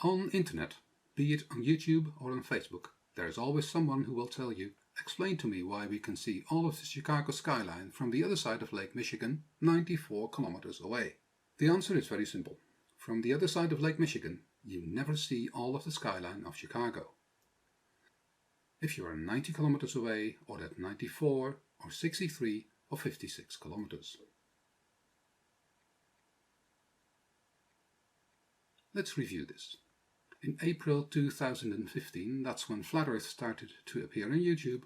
On internet, be it on YouTube or on Facebook, there is always someone who will tell you, explain to me why we can see all of the Chicago skyline from the other side of Lake Michigan, 94 kilometers away. The answer is very simple. From the other side of Lake Michigan, you never see all of the skyline of Chicago. If you are 90 kilometers away, or at 94, or 63, or 56 kilometers. Let's review this. In April 2015, that's when Flat Earth started to appear on YouTube,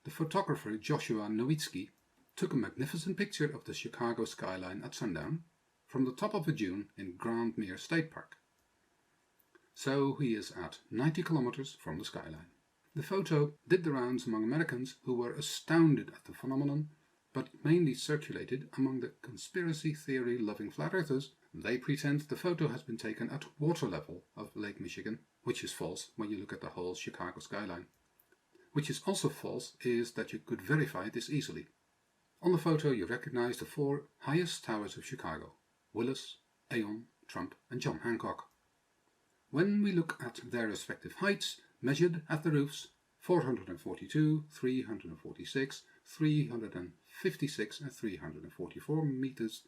the photographer Joshua Nowitzki took a magnificent picture of the Chicago skyline at sundown from the top of a dune in Grand Mere State Park. So he is at 90 kilometers from the skyline. The photo did the rounds among Americans who were astounded at the phenomenon, but mainly circulated among the conspiracy theory-loving flat earthers. They pretend the photo has been taken at water level of Lake Michigan, which is false when you look at the whole Chicago skyline. Which is also false is that you could verify this easily. On the photo you recognize the four highest towers of Chicago: Willis, Aon, Trump and John Hancock. When we look at their respective heights, measured at the roofs, 442, 346, 356 and 344 meters,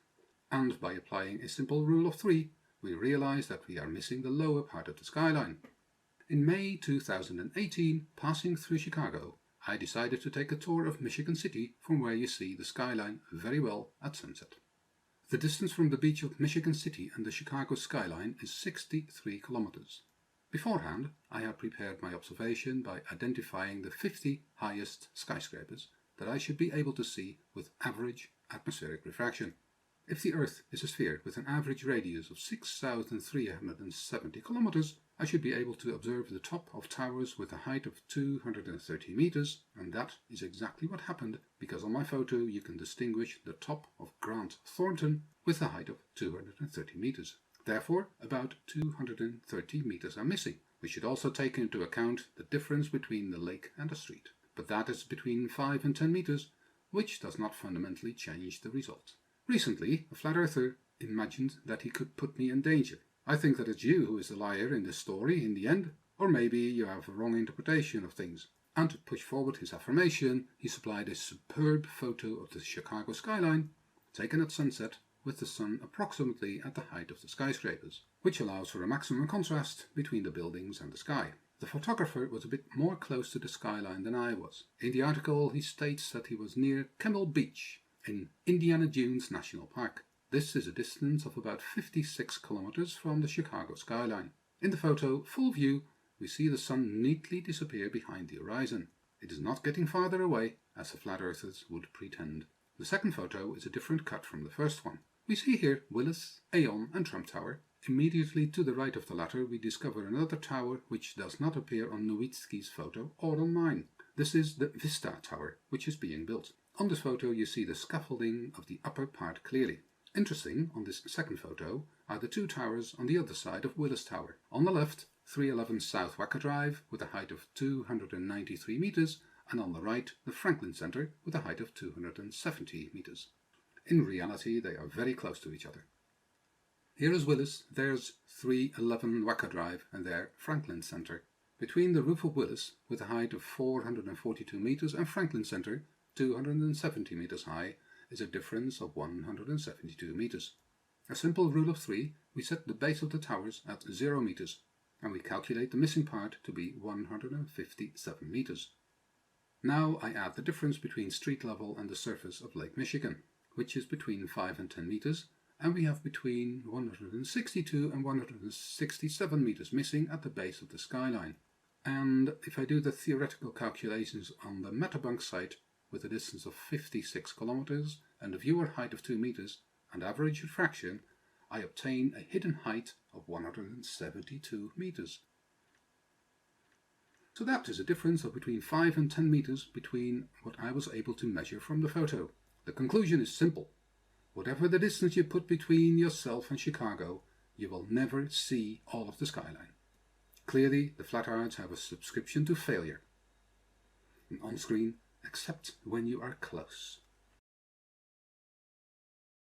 and by applying a simple rule of 3, we realize that we are missing the lower part of the skyline. In May 2018, passing through Chicago, I decided to take a tour of Michigan City from where you see the skyline very well at sunset. The distance from the beach of Michigan City and the Chicago skyline is 63 kilometers. Beforehand, I had prepared my observation by identifying the 50 highest skyscrapers that I should be able to see with average atmospheric refraction. If the Earth is a sphere with an average radius of 6,370 kilometers, I should be able to observe the top of towers with a height of 230 meters, and that is exactly what happened, because on my photo you can distinguish the top of Grant Thornton with a height of 230 meters. Therefore, about 230 meters are missing. We should also take into account the difference between the lake and the street, but that is between 5 and 10 meters, which does not fundamentally change the result. Recently, a flat earther imagined that he could put me in danger. I think that it's you who is the liar in this story in the end, or maybe you have a wrong interpretation of things. And to push forward his affirmation, he supplied a superb photo of the Chicago skyline, taken at sunset, with the sun approximately at the height of the skyscrapers, which allows for a maximum contrast between the buildings and the sky. The photographer was a bit more close to the skyline than I was. In the article, he states that he was near Kimmel Beach in Indiana Dunes National Park. This is a distance of about 56 kilometers from the Chicago skyline. In the photo, full view, we see the sun neatly disappear behind the horizon. It is not getting farther away, as the flat earthers would pretend. The second photo is a different cut from the first one. We see here Willis, Aon and Trump Tower. Immediately to the right of the latter we discover another tower which does not appear on Nowitzki's photo or on mine. This is the Vista Tower, which is being built. On this photo you see the scaffolding of the upper part clearly. Interesting on this second photo are the two towers on the other side of Willis Tower. On the left, 311 South Wacker Drive with a height of 293 meters, and on the right, the Franklin Center with a height of 270 meters. In reality, they are very close to each other. Here is Willis, there's 311 Wacker Drive, and there Franklin Center. Between the roof of Willis, with a height of 442 meters, and Franklin Center, 270 meters high, is a difference of 172 meters. A simple rule of 3, we set the base of the towers at 0 meters, and we calculate the missing part to be 157 meters. Now I add the difference between street level and the surface of Lake Michigan, which is between 5 and 10 meters, and we have between 162 and 167 meters missing at the base of the skyline. And if I do the theoretical calculations on the Debunk site, with a distance of 56 kilometers and a viewer height of 2 meters and average refraction, I obtain a hidden height of 172 meters. So that is a difference of between 5 and 10 meters between what I was able to measure from the photo. The conclusion is simple. Whatever the distance you put between yourself and Chicago, you will never see all of the skyline. Clearly, the flatards have a subscription to failure. And on screen, except when you are close.